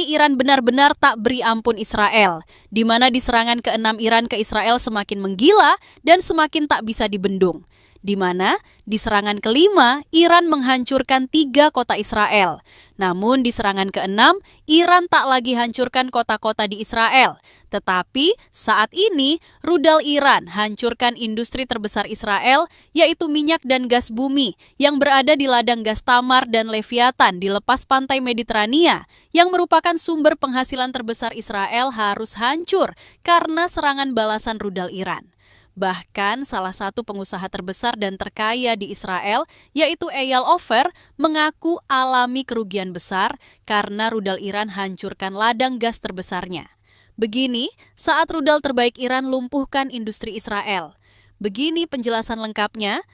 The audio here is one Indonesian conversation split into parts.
Iran benar-benar tak beri ampun Israel, di mana di serangan ke-6 Iran ke Israel semakin menggila dan semakin tak bisa dibendung. Di mana di serangan ke-5 Iran menghancurkan 3 kota Israel. Namun di serangan ke-6 Iran tak lagi hancurkan kota-kota di Israel. Tetapi saat ini rudal Iran hancurkan industri terbesar Israel, yaitu minyak dan gas bumi yang berada di ladang gas Tamar dan Leviathan di lepas pantai Mediterania, yang merupakan sumber penghasilan terbesar Israel harus hancur karena serangan balasan rudal Iran. Bahkan salah satu pengusaha terbesar dan terkaya di Israel, yaitu Eyal Ofer, mengaku alami kerugian besar karena rudal Iran hancurkan ladang gas terbesarnya. Begini saat rudal terbaik Iran lumpuhkan industri Israel. Begini penjelasan lengkapnya.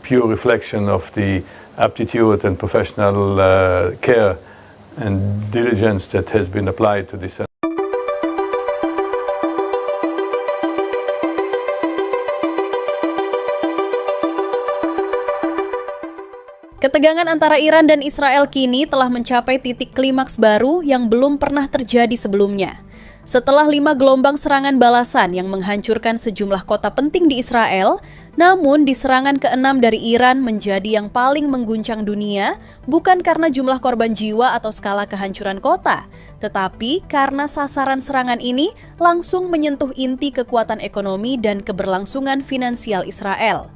Pure reflection of the aptitude and professional care and diligence that has been applied to this. Ketegangan antara Iran dan Israel kini telah mencapai titik klimaks baru yang belum pernah terjadi sebelumnya. Setelah 5 gelombang serangan balasan yang menghancurkan sejumlah kota penting di Israel, namun di serangan ke-6 dari Iran menjadi yang paling mengguncang dunia, bukan karena jumlah korban jiwa atau skala kehancuran kota, tetapi karena sasaran serangan ini langsung menyentuh inti kekuatan ekonomi dan keberlangsungan finansial Israel.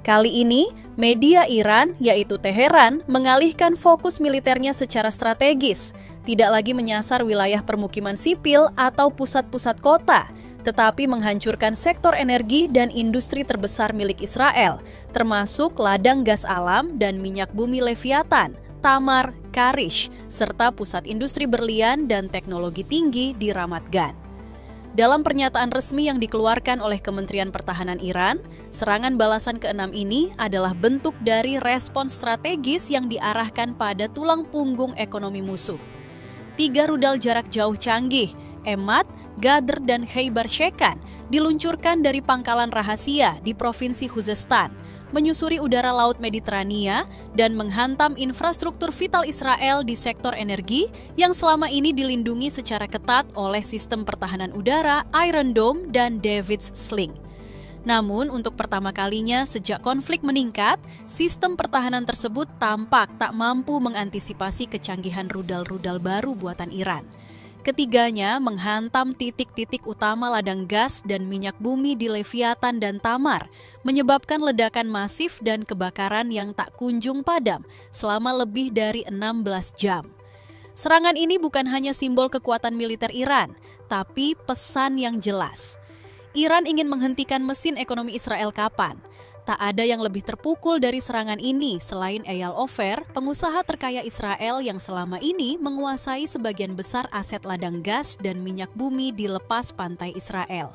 Kali ini, media Iran, yaitu Teheran, mengalihkan fokus militernya secara strategis, tidak lagi menyasar wilayah permukiman sipil atau pusat-pusat kota, tetapi menghancurkan sektor energi dan industri terbesar milik Israel, termasuk ladang gas alam dan minyak bumi Leviathan, Tamar, Karish, serta pusat industri berlian dan teknologi tinggi di Ramat Gan. Dalam pernyataan resmi yang dikeluarkan oleh Kementerian Pertahanan Iran, serangan balasan ke-6 ini adalah bentuk dari respons strategis yang diarahkan pada tulang punggung ekonomi musuh. 3 rudal jarak jauh canggih, Emad, Gadr, dan Khaybar Shekan, diluncurkan dari pangkalan rahasia di Provinsi Khuzestan, menyusuri udara Laut Mediterania dan menghantam infrastruktur vital Israel di sektor energi yang selama ini dilindungi secara ketat oleh sistem pertahanan udara Iron Dome dan David's Sling. Namun untuk pertama kalinya sejak konflik meningkat, sistem pertahanan tersebut tampak tak mampu mengantisipasi kecanggihan rudal-rudal baru buatan Iran. Ketiganya menghantam titik-titik utama ladang gas dan minyak bumi di Leviathan dan Tamar, menyebabkan ledakan masif dan kebakaran yang tak kunjung padam selama lebih dari 16 jam. Serangan ini bukan hanya simbol kekuatan militer Iran, tapi pesan yang jelas. Iran ingin menghentikan mesin ekonomi Israel kapan? Tak ada yang lebih terpukul dari serangan ini selain Eyal Ofer, pengusaha terkaya Israel yang selama ini menguasai sebagian besar aset ladang gas dan minyak bumi di lepas pantai Israel.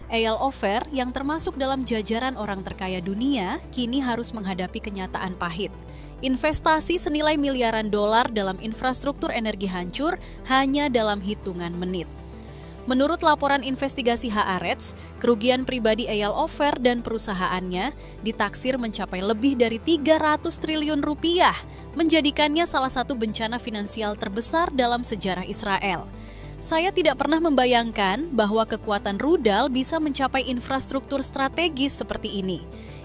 Eyal Ofer yang termasuk dalam jajaran orang terkaya dunia kini harus menghadapi kenyataan pahit. Investasi senilai miliaran dolar dalam infrastruktur energi hancur hanya dalam hitungan menit. Menurut laporan investigasi Haaretz, kerugian pribadi Eyal Ofer dan perusahaannya ditaksir mencapai lebih dari 300 triliun rupiah, menjadikannya salah satu bencana finansial terbesar dalam sejarah Israel. Saya tidak pernah membayangkan bahwa kekuatan rudal bisa mencapai infrastruktur strategis seperti ini.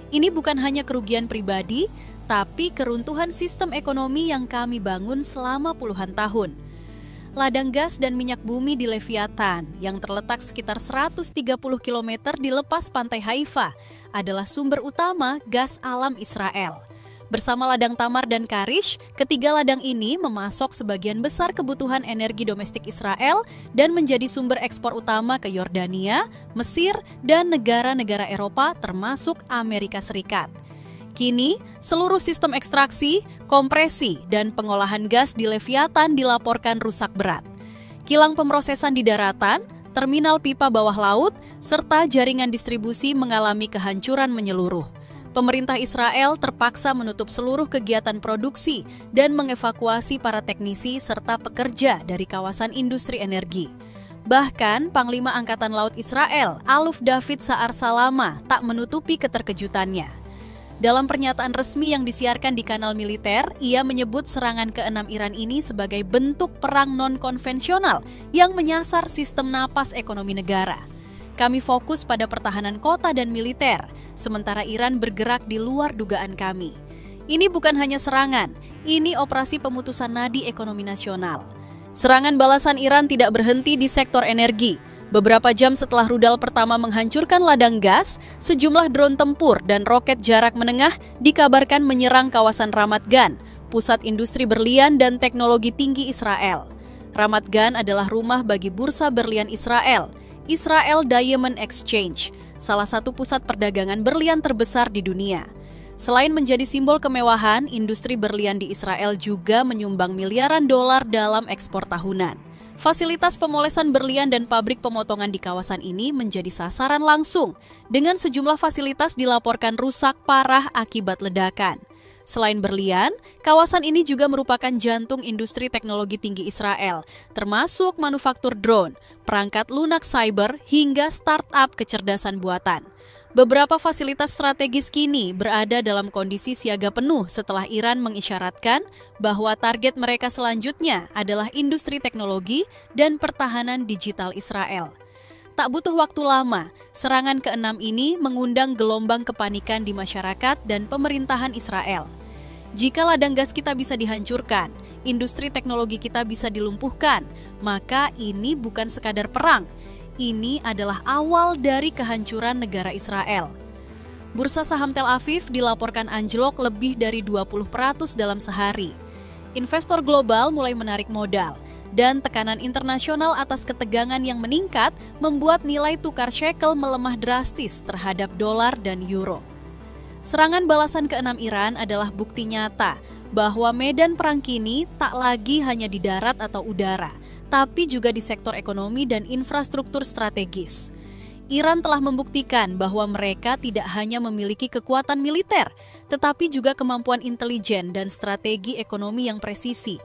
Ini bukan hanya kerugian pribadi, tapi keruntuhan sistem ekonomi yang kami bangun selama puluhan tahun. Ladang gas dan minyak bumi di Leviathan yang terletak sekitar 130 km di lepas pantai Haifa adalah sumber utama gas alam Israel. Bersama ladang Tamar dan Karish, ketiga ladang ini memasok sebagian besar kebutuhan energi domestik Israel dan menjadi sumber ekspor utama ke Yordania, Mesir, dan negara-negara Eropa termasuk Amerika Serikat. Kini, seluruh sistem ekstraksi, kompresi, dan pengolahan gas di Leviathan dilaporkan rusak berat. Kilang pemrosesan di daratan, terminal pipa bawah laut, serta jaringan distribusi mengalami kehancuran menyeluruh. Pemerintah Israel terpaksa menutup seluruh kegiatan produksi dan mengevakuasi para teknisi serta pekerja dari kawasan industri energi. Bahkan, Panglima Angkatan Laut Israel, Aluf David Sa'ar Salama, tak menutupi keterkejutannya. Dalam pernyataan resmi yang disiarkan di kanal militer, ia menyebut serangan ke-6 Iran ini sebagai bentuk perang non-konvensional yang menyasar sistem napas ekonomi negara. Kami fokus pada pertahanan kota dan militer, sementara Iran bergerak di luar dugaan kami. Ini bukan hanya serangan, ini operasi pemutusan nadi ekonomi nasional. Serangan balasan Iran tidak berhenti di sektor energi. Beberapa jam setelah rudal pertama menghancurkan ladang gas, sejumlah drone tempur dan roket jarak menengah dikabarkan menyerang kawasan Ramat Gan, pusat industri berlian dan teknologi tinggi Israel. Ramat Gan adalah rumah bagi bursa berlian Israel, Israel Diamond Exchange, salah satu pusat perdagangan berlian terbesar di dunia. Selain menjadi simbol kemewahan, industri berlian di Israel juga menyumbang miliaran dolar dalam ekspor tahunan. Fasilitas pemolesan berlian dan pabrik pemotongan di kawasan ini menjadi sasaran langsung, dengan sejumlah fasilitas dilaporkan rusak parah akibat ledakan. Selain berlian, kawasan ini juga merupakan jantung industri teknologi tinggi Israel, termasuk manufaktur drone, perangkat lunak cyber, hingga startup kecerdasan buatan. Beberapa fasilitas strategis kini berada dalam kondisi siaga penuh setelah Iran mengisyaratkan bahwa target mereka selanjutnya adalah industri teknologi dan pertahanan digital Israel. Tak butuh waktu lama, serangan ke-6 ini mengundang gelombang kepanikan di masyarakat dan pemerintahan Israel. Jika ladang gas kita bisa dihancurkan, industri teknologi kita bisa dilumpuhkan, maka ini bukan sekadar perang. Ini adalah awal dari kehancuran negara Israel. Bursa saham Tel Aviv dilaporkan anjlok lebih dari 20% dalam sehari. Investor global mulai menarik modal, dan tekanan internasional atas ketegangan yang meningkat membuat nilai tukar shekel melemah drastis terhadap dolar dan euro. Serangan balasan ke-6 Iran adalah bukti nyata bahwa medan perang kini tak lagi hanya di darat atau udara, tapi juga di sektor ekonomi dan infrastruktur strategis. Iran telah membuktikan bahwa mereka tidak hanya memiliki kekuatan militer, tetapi juga kemampuan intelijen dan strategi ekonomi yang presisi.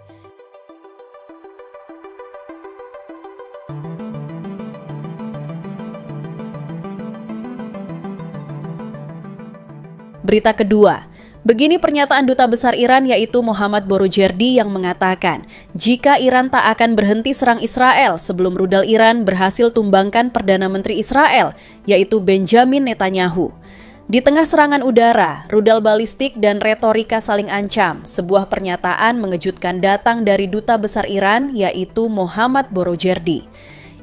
Berita kedua, begini pernyataan Duta Besar Iran yaitu Mohammad Borojerdi yang mengatakan, jika Iran tak akan berhenti serang Israel sebelum rudal Iran berhasil tumbangkan Perdana Menteri Israel, yaitu Benjamin Netanyahu. Di tengah serangan udara, rudal balistik dan retorika saling ancam, sebuah pernyataan mengejutkan datang dari Duta Besar Iran yaitu Mohammad Borojerdi.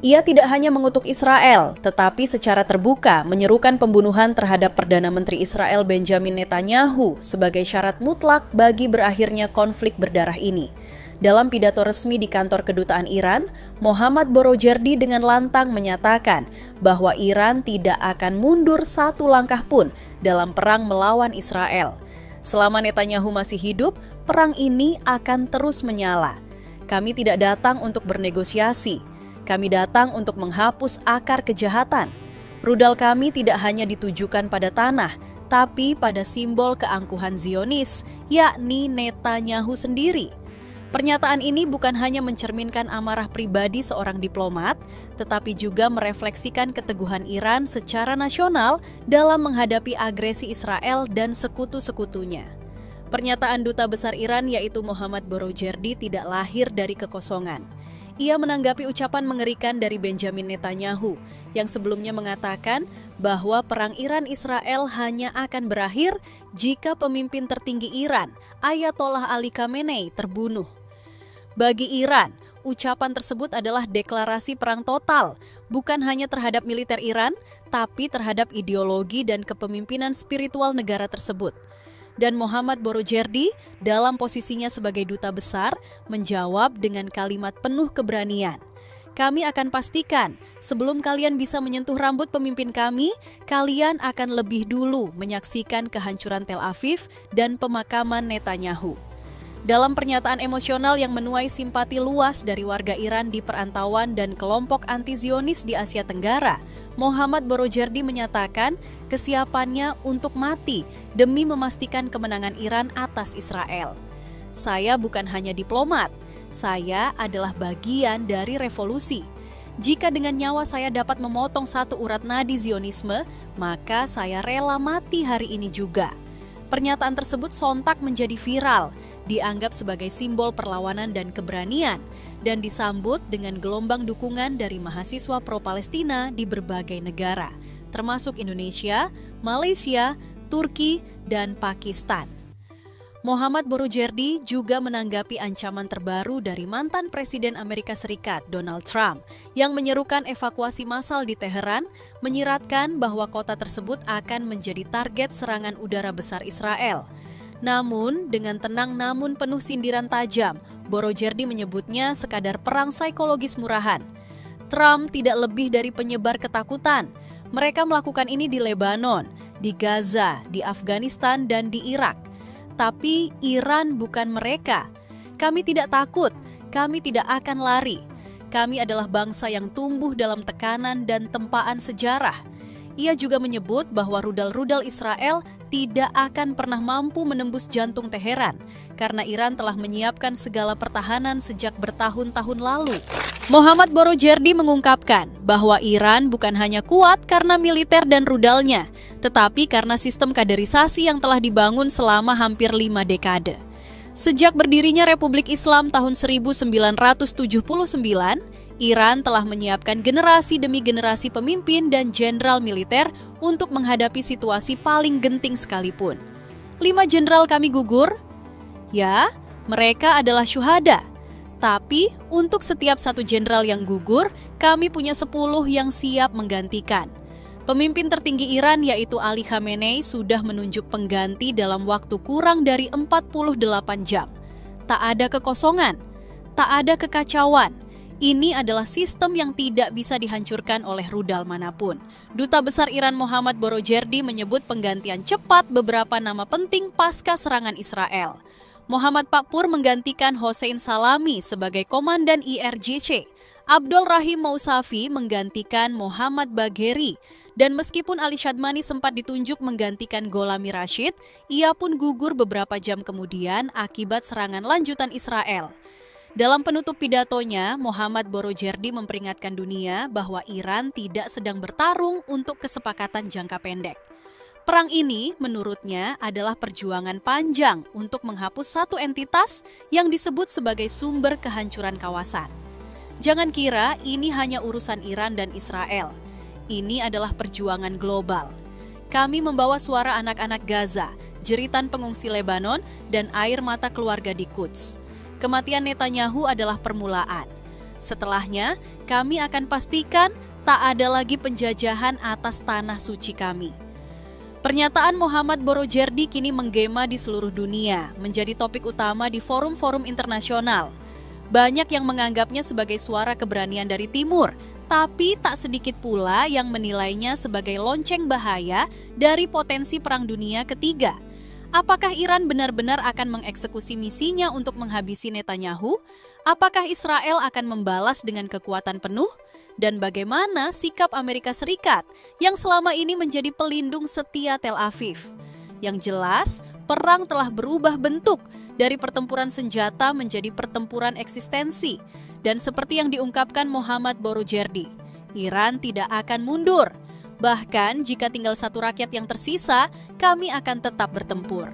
Ia tidak hanya mengutuk Israel, tetapi secara terbuka menyerukan pembunuhan terhadap Perdana Menteri Israel Benjamin Netanyahu sebagai syarat mutlak bagi berakhirnya konflik berdarah ini. Dalam pidato resmi di kantor kedutaan Iran, Mohammad Borojerdi dengan lantang menyatakan bahwa Iran tidak akan mundur satu langkah pun dalam perang melawan Israel. Selama Netanyahu masih hidup, perang ini akan terus menyala. Kami tidak datang untuk bernegosiasi. Kami datang untuk menghapus akar kejahatan. Rudal kami tidak hanya ditujukan pada tanah, tapi pada simbol keangkuhan Zionis, yakni Netanyahu sendiri. Pernyataan ini bukan hanya mencerminkan amarah pribadi seorang diplomat, tetapi juga merefleksikan keteguhan Iran secara nasional dalam menghadapi agresi Israel dan sekutu-sekutunya. Pernyataan Duta Besar Iran yaitu Mohammad Borojerdi tidak lahir dari kekosongan. Ia menanggapi ucapan mengerikan dari Benjamin Netanyahu yang sebelumnya mengatakan bahwa perang Iran-Israel hanya akan berakhir jika pemimpin tertinggi Iran, Ayatollah Ali Khamenei, terbunuh. Bagi Iran, ucapan tersebut adalah deklarasi perang total, bukan hanya terhadap militer Iran, tapi terhadap ideologi dan kepemimpinan spiritual negara tersebut. Dan Mohammad Borojerdi dalam posisinya sebagai duta besar menjawab dengan kalimat penuh keberanian. Kami akan pastikan sebelum kalian bisa menyentuh rambut pemimpin kami, kalian akan lebih dulu menyaksikan kehancuran Tel Aviv dan pemakaman Netanyahu. Dalam pernyataan emosional yang menuai simpati luas dari warga Iran di perantauan dan kelompok anti-Zionis di Asia Tenggara, Mohammad Borojerdi menyatakan kesiapannya untuk mati demi memastikan kemenangan Iran atas Israel. Saya bukan hanya diplomat, saya adalah bagian dari revolusi. Jika dengan nyawa saya dapat memotong satu urat nadi Zionisme, maka saya rela mati hari ini juga. Pernyataan tersebut sontak menjadi viral, dianggap sebagai simbol perlawanan dan keberanian, dan disambut dengan gelombang dukungan dari mahasiswa pro-Palestina di berbagai negara, termasuk Indonesia, Malaysia, Turki, dan Pakistan. Mohammad Borojerdi juga menanggapi ancaman terbaru dari mantan Presiden Amerika Serikat Donald Trump yang menyerukan evakuasi massal di Teheran, menyiratkan bahwa kota tersebut akan menjadi target serangan udara besar Israel. Namun, dengan tenang namun penuh sindiran tajam, Borojerdi menyebutnya sekadar perang psikologis murahan. Trump tidak lebih dari penyebar ketakutan. Mereka melakukan ini di Lebanon, di Gaza, di Afghanistan, dan di Irak. Tapi Iran bukan mereka. Kami tidak takut, kami tidak akan lari. Kami adalah bangsa yang tumbuh dalam tekanan dan tempaan sejarah. Ia juga menyebut bahwa rudal-rudal Israel tidak akan pernah mampu menembus jantung Teheran karena Iran telah menyiapkan segala pertahanan sejak bertahun-tahun lalu. Mohammad Borojerdi mengungkapkan bahwa Iran bukan hanya kuat karena militer dan rudalnya, tetapi karena sistem kaderisasi yang telah dibangun selama hampir 5 dekade. Sejak berdirinya Republik Islam tahun 1979, Iran telah menyiapkan generasi demi generasi pemimpin dan jenderal militer untuk menghadapi situasi paling genting sekalipun. 5 jenderal kami gugur? Ya, mereka adalah syuhada. Tapi untuk setiap 1 jenderal yang gugur, kami punya 10 yang siap menggantikan. Pemimpin tertinggi Iran yaitu Ali Khamenei sudah menunjuk pengganti dalam waktu kurang dari 48 jam. Tak ada kekosongan, tak ada kekacauan. Ini adalah sistem yang tidak bisa dihancurkan oleh rudal manapun. Duta Besar Iran Mohammad Borojerdi menyebut penggantian cepat beberapa nama penting pasca serangan Israel. Muhammad Pakpur menggantikan Hossein Salami sebagai Komandan IRGC. Abdul Rahim Mousavi menggantikan Muhammad Bagheri. Dan meskipun Ali Shadmani sempat ditunjuk menggantikan Golami Rashid, ia pun gugur beberapa jam kemudian akibat serangan lanjutan Israel. Dalam penutup pidatonya, Mohammad Borojerdi memperingatkan dunia bahwa Iran tidak sedang bertarung untuk kesepakatan jangka pendek. Perang ini, menurutnya, adalah perjuangan panjang untuk menghapus satu entitas yang disebut sebagai sumber kehancuran kawasan. Jangan kira ini hanya urusan Iran dan Israel. Ini adalah perjuangan global. Kami membawa suara anak-anak Gaza, jeritan pengungsi Lebanon, dan air mata keluarga di Quds. Kematian Netanyahu adalah permulaan. Setelahnya, kami akan pastikan tak ada lagi penjajahan atas tanah suci kami. Pernyataan Mohammad Borojerdi kini menggema di seluruh dunia, menjadi topik utama di forum-forum internasional. Banyak yang menganggapnya sebagai suara keberanian dari Timur, tapi tak sedikit pula yang menilainya sebagai lonceng bahaya dari potensi Perang Dunia Ketiga. Apakah Iran benar-benar akan mengeksekusi misinya untuk menghabisi Netanyahu? Apakah Israel akan membalas dengan kekuatan penuh? Dan bagaimana sikap Amerika Serikat yang selama ini menjadi pelindung setia Tel Aviv? Yang jelas, perang telah berubah bentuk dari pertempuran senjata menjadi pertempuran eksistensi. Dan seperti yang diungkapkan Mohammad Borojerdi, Iran tidak akan mundur. Bahkan jika tinggal satu rakyat yang tersisa, kami akan tetap bertempur.